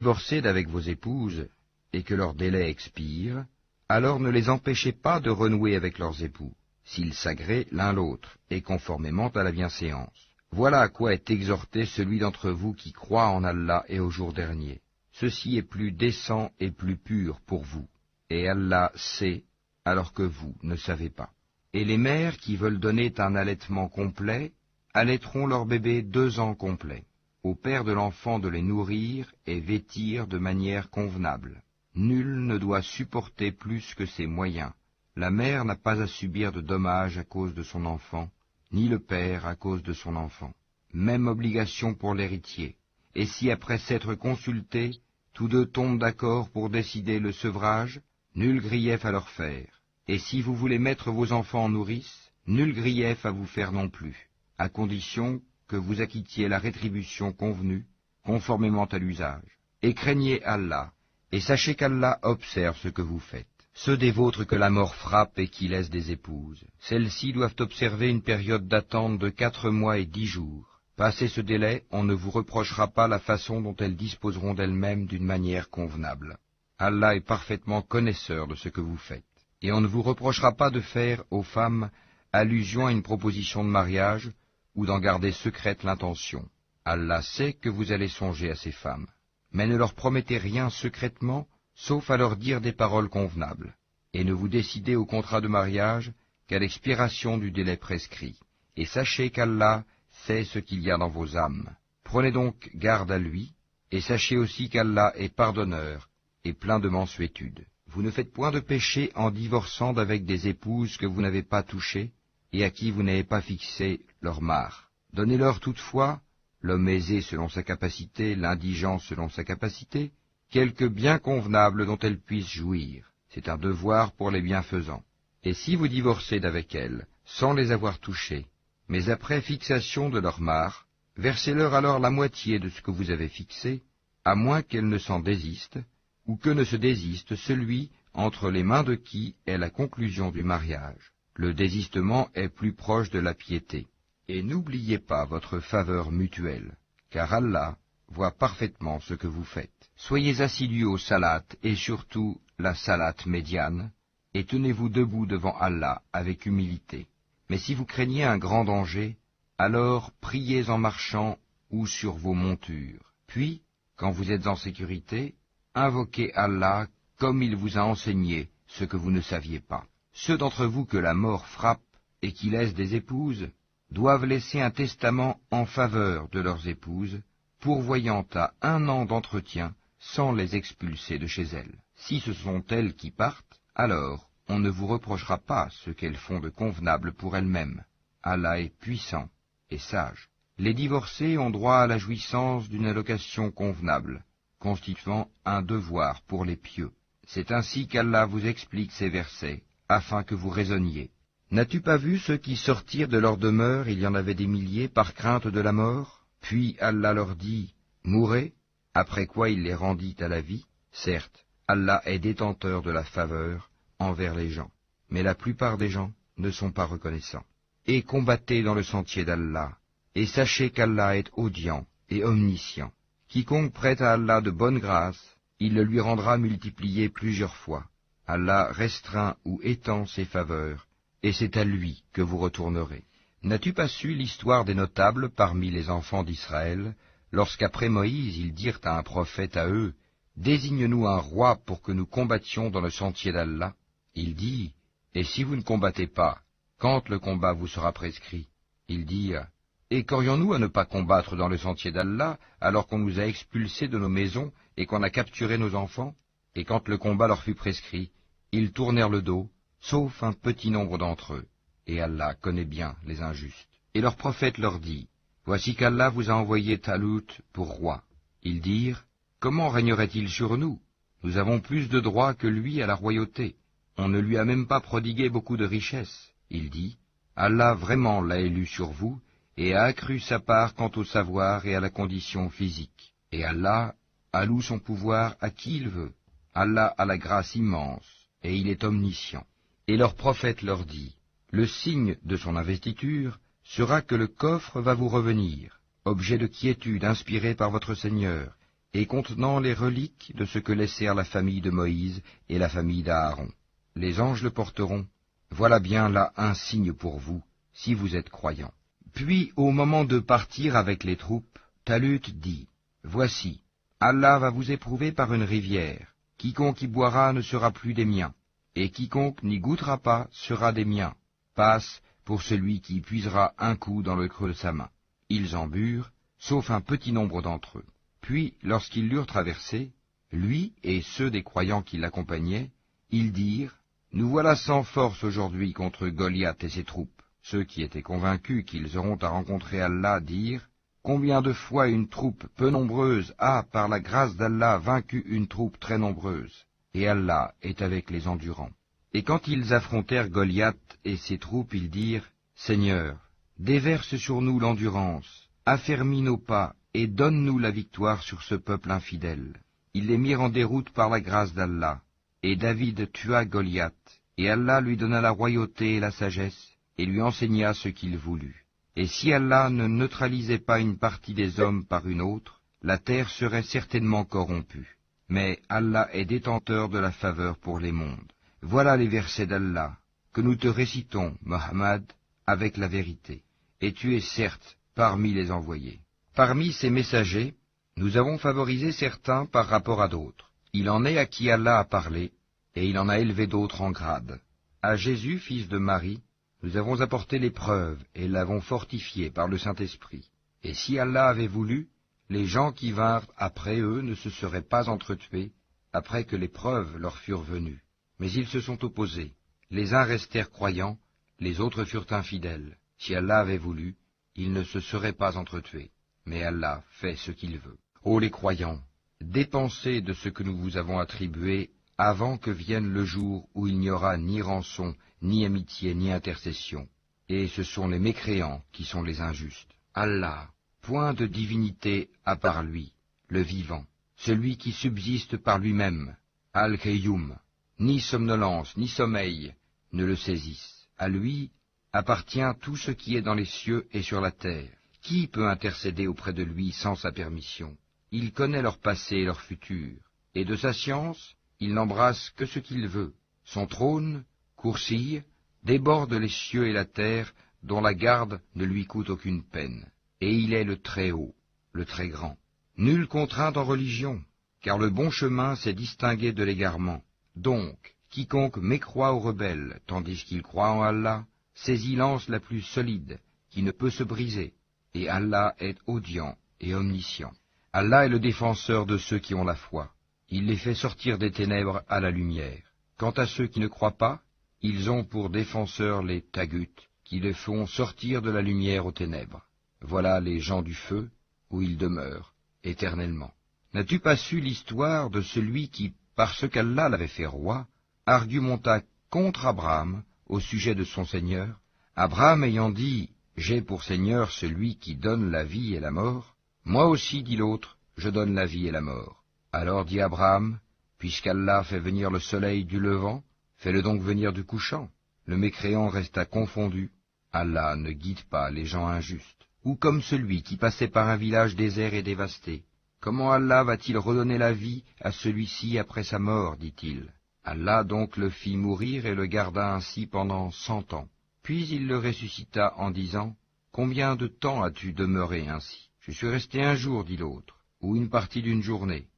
Divorcez d'avec vos épouses, et que leur délai expire, alors ne les empêchez pas de renouer avec leurs époux, s'ils s'agréent l'un l'autre, et conformément à la bienséance. Voilà à quoi est exhorté celui d'entre vous qui croit en Allah et au jour dernier. Ceci est plus décent et plus pur pour vous, et Allah sait, alors que vous ne savez pas. Et les mères qui veulent donner un allaitement complet, allaiteront leur bébé 2 ans complets. Au père de l'enfant de les nourrir et vêtir de manière convenable. Nul ne doit supporter plus que ses moyens. La mère n'a pas à subir de dommages à cause de son enfant, ni le père à cause de son enfant. Même obligation pour l'héritier. Et si après s'être consultés, tous deux tombent d'accord pour décider le sevrage, nul grief à leur faire. Et si vous voulez mettre vos enfants en nourrice, nul grief à vous faire non plus, à condition que vous acquittiez la rétribution convenue, conformément à l'usage. Et craignez Allah, et sachez qu'Allah observe ce que vous faites. Ceux des vôtres que la mort frappe et qui laissent des épouses, celles-ci doivent observer une période d'attente de 4 mois et 10 jours. Passé ce délai, on ne vous reprochera pas la façon dont elles disposeront d'elles-mêmes d'une manière convenable. Allah est parfaitement connaisseur de ce que vous faites. Et on ne vous reprochera pas de faire, aux femmes, allusion à une proposition de mariage, ou d'en garder secrète l'intention. Allah sait que vous allez songer à ces femmes. Mais ne leur promettez rien secrètement, sauf à leur dire des paroles convenables. Et ne vous décidez au contrat de mariage qu'à l'expiration du délai prescrit. Et sachez qu'Allah sait ce qu'il y a dans vos âmes. Prenez donc garde à lui, et sachez aussi qu'Allah est pardonneur et plein de mansuétude. Vous ne faites point de péché en divorçant d'avec des épouses que vous n'avez pas touchées, et à qui vous n'avez pas fixé leur mare. Donnez-leur toutefois, l'homme aisé selon sa capacité, l'indigent selon sa capacité, quelque bien convenable dont elles puissent jouir. C'est un devoir pour les bienfaisants. Et si vous divorcez d'avec elles, sans les avoir touchées, mais après fixation de leur mare, versez-leur alors la moitié de ce que vous avez fixé, à moins qu'elles ne s'en désistent, ou que ne se désiste celui entre les mains de qui est la conclusion du mariage. Le désistement est plus proche de la piété. Et n'oubliez pas votre faveur mutuelle, car Allah voit parfaitement ce que vous faites. Soyez assidus au salat et surtout la salat médiane, et tenez-vous debout devant Allah avec humilité. Mais si vous craignez un grand danger, alors priez en marchant ou sur vos montures. Puis, quand vous êtes en sécurité, invoquez Allah comme il vous a enseigné ce que vous ne saviez pas. Ceux d'entre vous que la mort frappe et qui laissent des épouses doivent laisser un testament en faveur de leurs épouses, pourvoyant à 1 an d'entretien sans les expulser de chez elles. Si ce sont elles qui partent, alors on ne vous reprochera pas ce qu'elles font de convenable pour elles-mêmes. Allah est puissant et sage. Les divorcés ont droit à la jouissance d'une allocation convenable, constituant un devoir pour les pieux. C'est ainsi qu'Allah vous explique ces versets, afin que vous raisonniez. N'as-tu pas vu ceux qui sortirent de leur demeure, il y en avait des milliers, par crainte de la mort? Puis Allah leur dit, mourez, après quoi il les rendit à la vie. Certes, Allah est détenteur de la faveur envers les gens, mais la plupart des gens ne sont pas reconnaissants. Et combattez dans le sentier d'Allah, et sachez qu'Allah est audient et omniscient. Quiconque prête à Allah de bonne grâce, il le lui rendra multiplié plusieurs fois. Allah restreint ou étend ses faveurs, et c'est à lui que vous retournerez. N'as-tu pas su l'histoire des notables parmi les enfants d'Israël, lorsqu'après Moïse ils dirent à un prophète à eux, « Désigne-nous un roi pour que nous combattions dans le sentier d'Allah » Il dit, « Et si vous ne combattez pas, quand le combat vous sera prescrit ?» Ils dirent, « Et qu'aurions-nous à ne pas combattre dans le sentier d'Allah, alors qu'on nous a expulsés de nos maisons et qu'on a capturé nos enfants ?» Et quand le combat leur fut prescrit, ils tournèrent le dos, sauf un petit nombre d'entre eux. Et Allah connaît bien les injustes. Et leur prophète leur dit, « Voici qu'Allah vous a envoyé Talut pour roi. » Ils dirent, « Comment régnerait-il sur nous? Nous avons plus de droits que lui à la royauté. On ne lui a même pas prodigué beaucoup de richesses. » Il dit, « Allah vraiment l'a élu sur vous, et a accru sa part quant au savoir et à la condition physique. Et Allah alloue son pouvoir à qui il veut. Allah a la grâce immense, et il est omniscient. » Et leur prophète leur dit, « Le signe de son investiture sera que le coffre va vous revenir, objet de quiétude inspiré par votre Seigneur, et contenant les reliques de ce que laissèrent la famille de Moïse et la famille d'Aaron. Les anges le porteront. Voilà bien là un signe pour vous, si vous êtes croyants. Puis, au moment de partir avec les troupes, Talut dit, « Voici, Allah va vous éprouver par une rivière. Quiconque y boira ne sera plus des miens, et quiconque n'y goûtera pas sera des miens. Passe pour celui qui puisera un coup dans le creux de sa main. » Ils en burent, sauf un petit nombre d'entre eux. Puis, lorsqu'ils l'eurent traversé, lui et ceux des croyants qui l'accompagnaient, ils dirent, « Nous voilà sans force aujourd'hui contre Goliath et ses troupes. » Ceux qui étaient convaincus qu'ils auront à rencontrer Allah dirent, « Combien de fois une troupe peu nombreuse a, par la grâce d'Allah, vaincu une troupe très nombreuse, et Allah est avec les endurants. » Et quand ils affrontèrent Goliath et ses troupes, ils dirent, « Seigneur, déverse sur nous l'endurance, affermis nos pas, et donne-nous la victoire sur ce peuple infidèle. » Ils les mirent en déroute par la grâce d'Allah, et David tua Goliath, et Allah lui donna la royauté et la sagesse, et lui enseigna ce qu'il voulut. Et si Allah ne neutralisait pas une partie des hommes par une autre, la terre serait certainement corrompue. Mais Allah est détenteur de la faveur pour les mondes. Voilà les versets d'Allah, que nous te récitons, Mohammed, avec la vérité. Et tu es certes parmi les envoyés. Parmi ces messagers, nous avons favorisé certains par rapport à d'autres. Il en est à qui Allah a parlé, et il en a élevé d'autres en grade. À Jésus, fils de Marie, nous avons apporté l'épreuve et l'avons fortifié par le Saint-Esprit. Et si Allah avait voulu, les gens qui vinrent après eux ne se seraient pas entretués, après que les preuves leur furent venues. Mais ils se sont opposés. Les uns restèrent croyants, les autres furent infidèles. Si Allah avait voulu, ils ne se seraient pas entretués. Mais Allah fait ce qu'il veut. Ô les croyants, dépensez de ce que nous vous avons attribué avant que vienne le jour où il n'y aura ni rançon, ni amitié, ni intercession. Et ce sont les mécréants qui sont les injustes. Allah, point de divinité à part lui, le vivant, celui qui subsiste par lui-même, Al-Qayyum, ni somnolence, ni sommeil ne le saisissent. À lui appartient tout ce qui est dans les cieux et sur la terre. Qui peut intercéder auprès de lui sans sa permission? Il connaît leur passé et leur futur, et de sa science, il n'embrasse que ce qu'il veut. Son trône, Kursi, déborde les cieux et la terre, dont la garde ne lui coûte aucune peine. Et il est le Très-Haut, le Très-Grand. Nulle contrainte en religion, car le bon chemin s'est distingué de l'égarement. Donc, quiconque mécroit ou rebelle, tandis qu'il croit en Allah, saisit l'anse la plus solide, qui ne peut se briser, et Allah est audient et omniscient. Allah est le défenseur de ceux qui ont la foi. Il les fait sortir des ténèbres à la lumière. Quant à ceux qui ne croient pas, ils ont pour défenseurs les taghut, qui les font sortir de la lumière aux ténèbres. Voilà les gens du feu, où ils demeurent, éternellement. N'as-tu pas su l'histoire de celui qui, parce qu'Allah l'avait fait roi, argumenta contre Abraham au sujet de son Seigneur, Abraham ayant dit « J'ai pour Seigneur celui qui donne la vie et la mort », moi aussi, dit l'autre, je donne la vie et la mort. Alors dit Abraham, puisqu'Allah fait venir le soleil du levant, fais-le donc venir du couchant. Le mécréant resta confondu. Allah ne guide pas les gens injustes. Ou comme celui qui passait par un village désert et dévasté. Comment Allah va-t-il redonner la vie à celui-ci après sa mort, dit-il. Allah donc le fit mourir et le garda ainsi pendant 100 ans. Puis il le ressuscita en disant, combien de temps as-tu demeuré ainsi? Je suis resté un jour, dit l'autre, ou une partie d'une journée.